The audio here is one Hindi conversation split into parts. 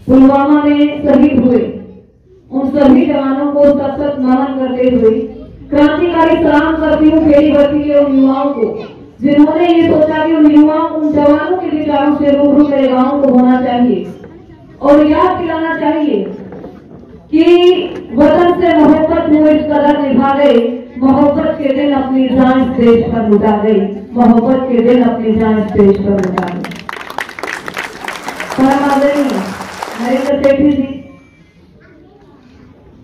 पुलवामा में शहीद हुए, उन सभी जवानों को सत सत नमन करते हुए क्रांतिकारी सलाम करती हूँ फेरी भर्ती के उन युवाओं को जिन्होंने ये सोचा कि उन युवाओं उन जवानों के विचारों से रूबरू मेरे गाँव को होना चाहिए और याद दिलाना चाहिए कि वतन से मोहब्बत में इस कदर निभा गए, मोहब्बत के दिन अपनी जान इस देश पर लुटा गई, मोहब्बत के दिन अपनी जान इस देश पर लुटा गई। नरेंद्र सेठी जी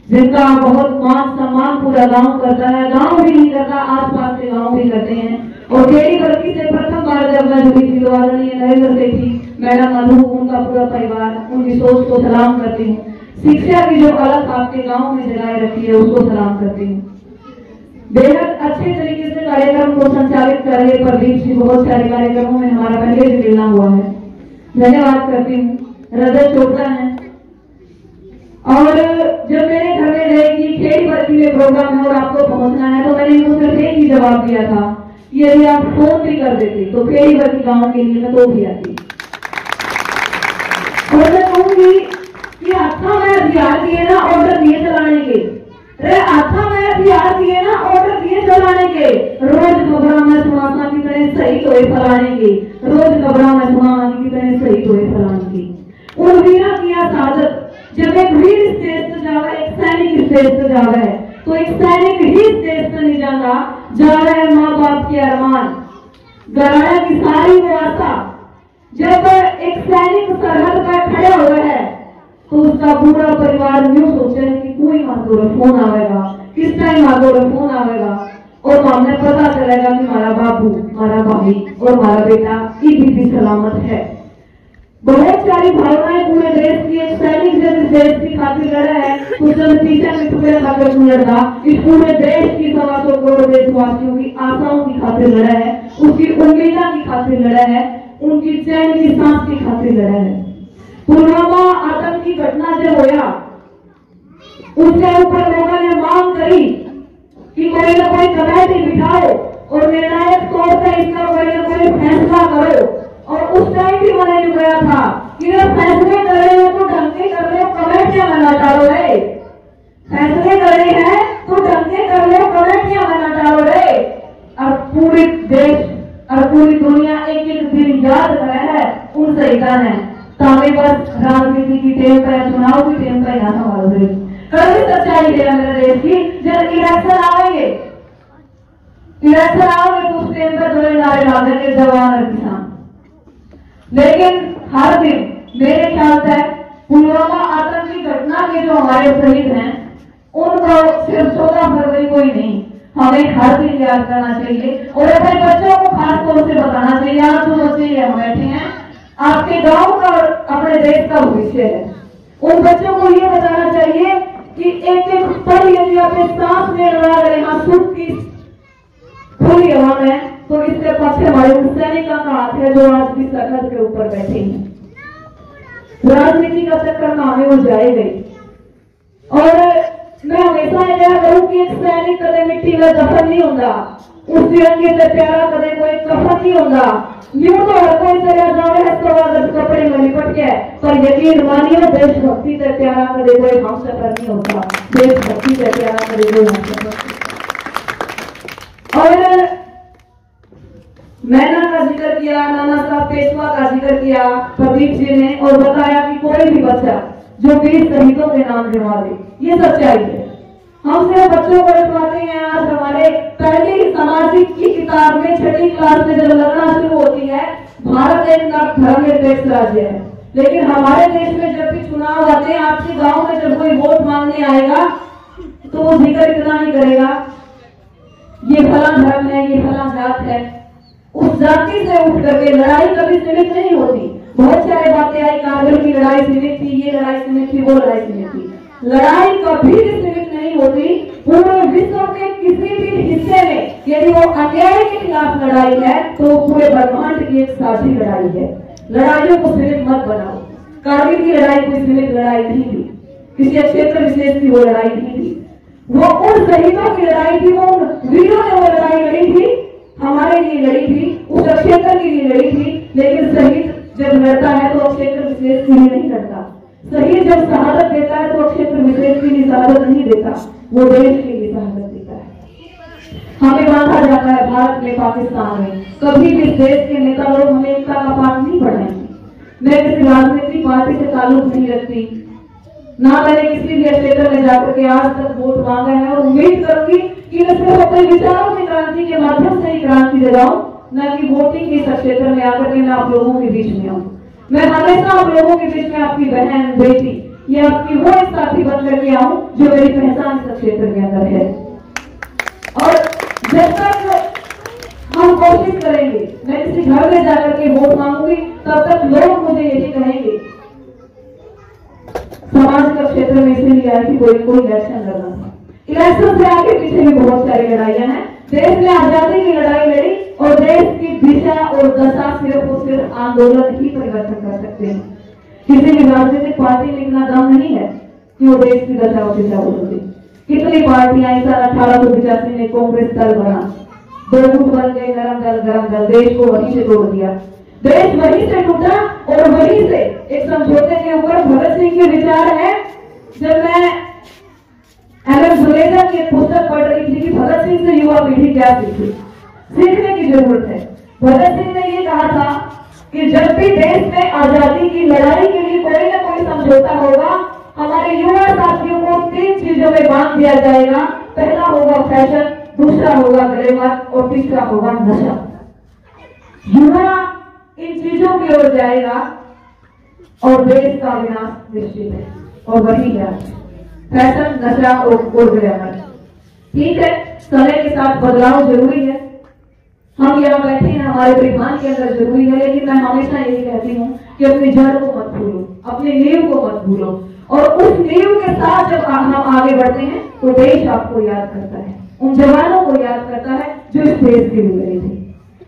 जिनका बहुत मान सम्मान पूरा गांव करता है, गांव भी नहीं करता, आसपास के गांव भी करते हैं। और खेड़ी भर्ती से प्रथम बार जब मैं जुड़ी थी तो आदरणीय नरेंद्र सेठी मैडम मधु उनका पूरा परिवार उनकी सोच को सलाम करती हूँ। शिक्षा की जो अलग आपके गांव में जगाए रखी है उसको सलाम करती हूँ। बेहद अच्छे तरीके से कार्यक्रम को संचालित कर रहे प्रदीप जी, बहुत सारे कार्यक्रमों में हमारा पहले से मिलना हुआ है, धन्यवाद करती हूँ। रजत चोपड़ा है और जब मेरे घर में गए कि खेड़ी भर्ती में प्रोग्राम है और आपको पहुंचना है तो मैंने इनको सिर्फ एक ही जवाब दिया था कि यदि आप फोन भी कर देते तो खेड़ी भर्ती गाँव के लिए मैं तो भी आती। और मैं कहूंगी कि अच्छा मैं हथियार दिए ना ऑर्डर दिए चलाने के, अच्छा मैं हथियार दिए ना ऑर्डर दिए चलाने के, रोज खबरों में सुनाता की तरह सही हुए फलाने के, रोज खबरों में सुनाने की तरह सही हुए फलाने की। उन वीरा किया साजत जब एक वीर इस देश से जावे, एक सैनिक इस देश से जावे तो एक सैनिक ही इस देश से नहीं जाता, जा रहे माँ बाप के अरमान गराया की सारी वो आशा। जब एक सैनिक सरहद पर खड़े हुए हैं तो उसका पूरा परिवार यूं सोचे कि कोई माधोर फोन आवेगा, किस टाइम माधोर फोन आवेगा और हमें पता चलेगा कि हमारा बाबू, हमारा भाई और हमारा बेटा ईद भी सलामत है। बहुत सारी भावनाएं पूरे देश की, एक सैनिक जब इस देश की खातिर लड़ा है तो जब पीछे में पूरे खातिर लड़ा, इस पूरे देश की 125 करोड़ देशवासियों की आशाओं की खातिर लड़ा है, उसकी उम्मीदों की खातिर लड़ा है, उनकी चैन की सांस की खातिर लड़ा है। पुलवामा आतंक की घटना जब होया उसके ऊपर लोगों ने मांग करी कि कोई ना कोई कमेटी बिठाओ और निर्णायक तौर पर इसका कोई ना कोई फैसला करो। और उस टाइम भी मैंने गया था कि जब फैसले कर रहे हो तो ढंग के कर रहे हो, कमेटियां बना डालो रे, फैसले कर रहे हैं तो ढंग के कर रहे हो, कमेटियां बना डालो रे। और पूरे देश और पूरी दुनिया एक एक दिन याद कर रहा है उन शहीदा ने ताकि बस राजनीति की टेम पर, चुनाव की टेम पर यहाँ हमारा देश कभी सच्चाई है मेरे देश की। जब इलेक्शन आएंगे तो उस टेम पर थोड़े नारे लागेंगे जवान और किसान, लेकिन हर दिन मेरे ख्याल से पुलवामा आतंक की घटना के जो हमारे शहीद हैं उनको सिर्फ 14 फरवरी को ही नहीं हमें हर दिन याद करना चाहिए और अपने बच्चों को खास तौर से बताना चाहिए। आज जो बच्चे हम बैठे हैं आपके गांव का और अपने देश का भविष्य है, उन बच्चों को ये बताना चाहिए कि एक एक पल यदि अपने सांस में लड़ा रहे हैं सुख की खुली हवा में तो इसके पीछे हमारे सैनिकों का हाथ है जो आज की सरहद के ऊपर बैठे हैं। राजनीति का चक्कर में हमें वो जाए गई और मैं हमेशा यह करूं कि एक सैनिक कदे मिट्टी में दफन नहीं होता, उस तिरंगे से प्यारा कदे कोई कफन नहीं होता। यूं तो हर कोई चला जावे है स्वागत कपड़े में लिपट के, पर यकीन मानिए देशभक्ति से प्यारा कदे कोई हमसफर नहीं होता, देशभक्ति से प्यारा कदे कोई हमसफर। और मैंने का जिक्र किया, नाना साहब पेशवा का जिक्र किया प्रदीप जी ने और बताया कि कोई भी बच्चा जो वीर शहीदों के नाम लिखवा दे, ये सच्चाई है। हम सिर्फ बच्चों को लिखवाते हैं। आज हमारे पहले ही सामाजिक की किताब में 6वीं क्लास में जब लगना शुरू होती है भारत एक धर्मनिरपेक्ष राज्य है, लेकिन हमारे देश में जब भी चुनाव आते हैं आपके गांव में जब कोई वोट मांगने आएगा तो वो जिक्र इतना ही करेगा ये फला धर्म है, ये फला जात है। उस जाति से उठ करके लड़ाई कभी सीमित नहीं होती। बहुत सारे बातें आई, कारगिल की लड़ाई सीमित थी, ये लड़ाई सीमित थी, वो लड़ाई सीमित थी। लड़ाई कभी भी सीमित नहीं होती। पूरे विश्व के किसी भी हिस्से में यदि वो अन्याय के खिलाफ लड़ाई है तो पूरे ब्रह्मांड की एक साझी लड़ाई है। लड़ाइयों को सीमित मत बनाओ। कारगिल की लड़ाई कोई सीमित लड़ाई नहीं थी, किसी क्षेत्र विशेष की वो लड़ाई नहीं थी, वो उन शहीदों की लड़ाई थी, वो वीरों ने वो लड़ाई लड़ी थी, हमारे लिए लड़ी थी, उस क्षेत्र के लिए लड़ी थी। लेकिन शहीद जब लड़ता है तो क्षेत्र विशेष के लिए नहीं लड़ता, जब शहादत देता है तो क्षेत्र विशेष के लिए शहादत नहीं देता, वो देश के लिए शहादत देता है। हमें बांधा जाता है भारत में, पाकिस्तान में, कभी भी देश के नेता लोग हमें एकता का पाठ नहीं पढ़ाएंगे। मैं किसी राजनीतिक पार्टी से ताल्लुक नहीं रखती, ना मैंने किसी भी क्षेत्र में जाकर के आज तक वोट मांगा है, और उम्मीद करूंगी कि मैं सिर्फ अपने विचारों की क्रांति के माध्यम से ही क्रांति ले जाऊं, न कि वोटिंग के इस क्षेत्र में आकर के मैं आप लोगों के बीच में आऊं। मैं हमेशा आप लोगों के बीच में आपकी बहन, बेटी या आपकी वो एक साथी बन करके आऊं जो मेरी पहचान इस क्षेत्र के अंदर है। और जब तक हम कोशिश करेंगे, मैं किसी घर में जाकर के वोट मांगूंगी, तब तक लोग मुझे यही कहेंगे समाज का क्षेत्र में इसीलिए आई थी कोई इलेक्शन लड़ना था। इलेक्शन से आगे पीछे भी बहुत सारी लड़ाइयां हैं। देश ने आजादी की लड़ाई लड़ी और देश की दिशा और दशा सिर्फ और सिर्फ आंदोलन ही परिवर्तन कर सकते हैं। किसी भी राजनीतिक पार्टी में इतना दम नहीं है कि वो देश की दशा और दिशा बदल दे। कितनी पार्टियां इस साल 1885 में कांग्रेस दल बना, दो गुट बन गए, गरम दल, देश को वहीं से तोड़ दिया। देश वहीं से टूटा और वहीं से एक समझौते के ऊपर भगत सिंह के विचार है। जब मैं एलएम जुलेजा की पुस्तक पढ़ रही थी कि भगत सिंह से युवा पीढ़ी क्या सीखे, सीखने की जरूरत है। भगत सिंह ने ये कहा था कि जब भी देश में आजादी की लड़ाई के लिए कोई ना कोई समझौता होगा, हमारे युवा साथियों को 3 चीजों में बांध दिया जाएगा। पहला होगा फैशन, दूसरा होगा गलेबाज और तीसरा होगा नशा। युवा इन चीजों की ओर जाएगा और देश का विनाश निश्चित है, और वही है फैशन, नशा और गलेबाज। ठीक है, समय के साथ बदलाव जरूरी है। हम यहाँ बैठे हैं, हमारे परिवार के अंदर जरूरी है, लेकिन मैं हमेशा यही कहती हूँ कि अपनी जड़ को मत भूलो, अपनी नींव को मत भूलो। और उस नींव के साथ जब हम आगे बढ़ते हैं तो देश आपको याद करता है, उन जवानों को याद करता है जो इस देश के लिए लड़े थे।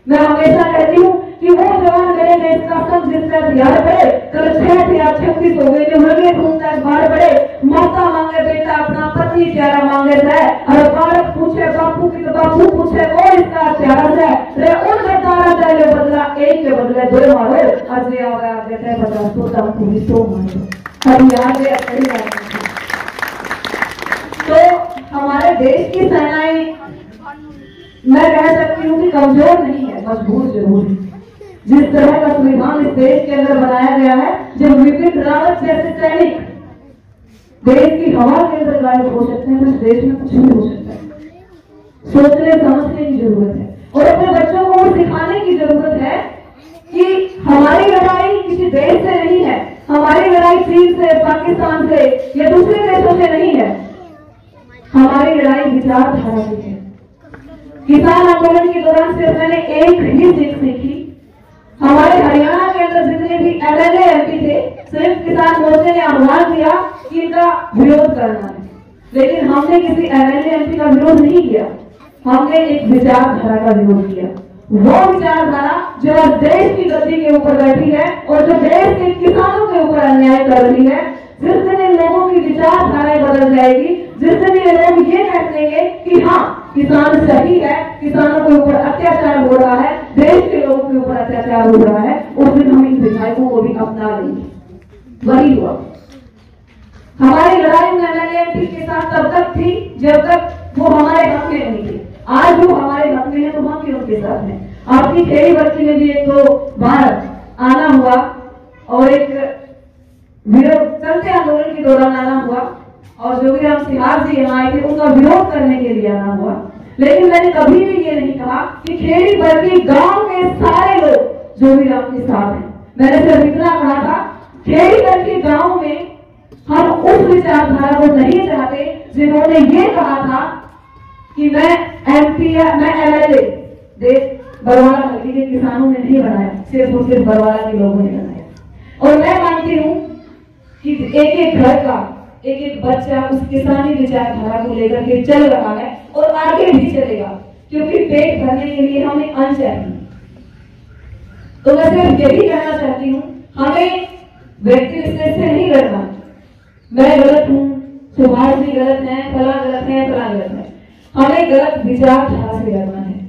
मैं हमेशा कहती हूँ कि वो जवान मेरे देश का सब जिसका याद पड़े, कल 6 या 36 हो गए, जो हमें ढूंढता है बाहर पड़े, माता मांगे बेटा अपना, पति प्यारा मांगे है, और बालक पूछे बापू की, तो बापू पूछे वो इसका प्यारा है, रे उन बेचारा चाहे बदला एक के बदले 2 मारो, अजय आ गया बेटे बदला तो तम पूरी 100 मारो। अब याद है अपनी बात। तो हमारे देश की सेनाएं मैं कह सकती हूँ कि कमजोर नहीं है, मजबूत जरूर है। जिस तरह का संविधान इस देश के अंदर बनाया गया है, जब विपिन रावत जैसे सैनिक देश की हवा के अंदर गायब हो सकते हैं, तो इस देश में कुछ भी हो सकता है। सोचने समझने की जरूरत है और अपने बच्चों को सिखाने की जरूरत है कि हमारी लड़ाई किसी देश से नहीं है, हमारी लड़ाई चीन से, पाकिस्तान से या दूसरे देशों से नहीं है, हमारी लड़ाई विचारधारा की है। किसान आंदोलन के दौरान सिर्फ मैंने एक ही सीख सीखी। हमारे हरियाणा के अंदर जितने भी एमएलए एमपी थे, सिर्फ किसान मोर्चे ने आह्वान दिया कि इनका विरोध करना है, लेकिन हमने किसी एमएलए एमपी का विरोध नहीं किया, हमने एक विचारधारा का विरोध किया। वो विचारधारा जो आज देश की गद्दी के ऊपर बैठी है और जो देश के किसानों के ऊपर अन्याय कर रही है, जिस दिन इन लोगों की विचारधाराएं बदल जाएगी, जिस दिन ये लोग ये कह देंगे कि हाँ किसान सही है, किसानों के ऊपर अत्याचार हो रहा है, देश के लोगों के ऊपर अत्याचार हो रहा है, उस दिन हम इन विधायकों को भी अपना लेंगे। वही हुआ। हमारी लड़ाई एमएलए के साथ तब तक थी जब तक वो हमारे हक में नहीं थे। आज वो हमारे हक में है तो हम भी उनके साथ हैं। आपकी खेड़ी बच्ची में भी एक तो बार आना हुआ और एक विरोध चलते आंदोलन के दौरान आना हुआ, और जोगीराम सिहाग जी यहाँ आए थे, उनका विरोध करने के लिए आना हुआ। लेकिन मैंने कभी भी ये नहीं कहा कि खेड़ी बल्कि गांव के सारे लोग जोगीराम के साथ हैं। मैंने सिर्फ इतना कहा था खेड़ी बल्कि गांव में हम उस विचारधारा को नहीं चाहते जिन्होंने ये कहा था कि मैं एमपी या मैं एमएलए देश बरवाला हल्के के किसानों ने नहीं बनाया, सिर्फ और सिर्फ बरवाला के लोगों ने बनाया। और मैं मानती हूँ कि एक एक घर का एक एक बच्चा उस किसानी विचारधारा को लेकर के चल रहा है और आगे भी चलेगा, क्योंकि पेट भरने के लिए हमें अन्न चाहिए। तो मैं सिर्फ यही कहना चाहती हूँ, हमें व्यक्ति विशेष से नहीं लड़ना। मैं गलत हूँ, सुभाष जी गलत है, फला गलत है, फला गलत है। हमें गलत विचारधारा से लड़ना है,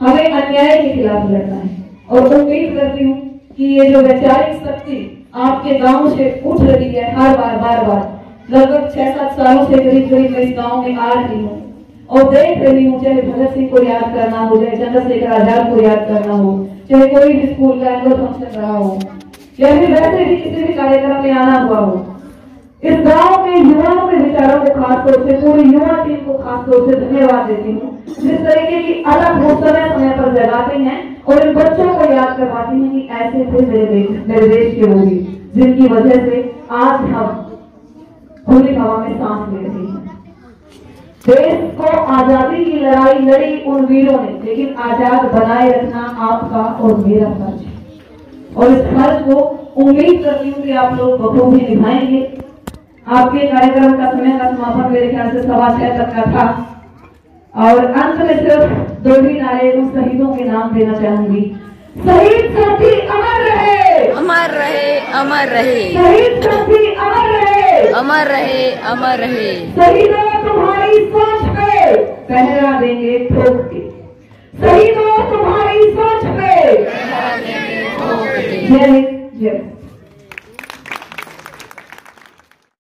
हमें अन्याय के खिलाफ लड़ना है। और उम्मीद करती हूँ कि ये जो वैचारिक शक्ति आपके गांव से उठ रही है हर बार। लगभग 6-7 सालों से करीब मैं इस गांव में आ रही हूँ और देख रही हूँ, चाहे भगत सिंह को याद करना हो, चाहे चंद्रशेखर आजाद को याद करना हो, चाहे कोई भी स्कूल का एनुअल फंक्शन रहा हो या फिर वैसे भी किसी भी कार्यक्रम में आना हुआ हो, इस गांव में युवाओं के विचारों को खासतौर से पूरी युवा टीम को खासतौर से धन्यवाद देती हूँ, जिस तरीके की अलग वो समय पर जगाते हैं और इन बच्चों को याद करवाती हैं कि ऐसे थे मेरे देश के वो भी, जिनकी वजह से आज हम खुली हवा में सांस ले रहे हैं। देश को आजादी की लड़ाई लड़ी उन वीरों ने, लेकिन आजाद बनाए रखना आपका और मेरा फर्ज है और इस फर्ज को उम्मीद करती हूँ कि आप लोग बखूबी निभाएंगे। आपके कार्यक्रम का समय का समापन मेरे ख्याल से 6:15 तक का था और अंत में सिर्फ 2 ही नारे उन शहीदों के नाम देना चाहूंगी। शहीद साथी अमर रहे, अमर रहे, अमर रहे। शहीद साथी अमर रहे, अमर रहे, अमर रहे। शहीदों तुम्हारी सोच पे पहरा देंगे ठोक के, शहीदों तुम्हारी सोच पे पहरा देंगे ठोक के। जय हिंद, जय।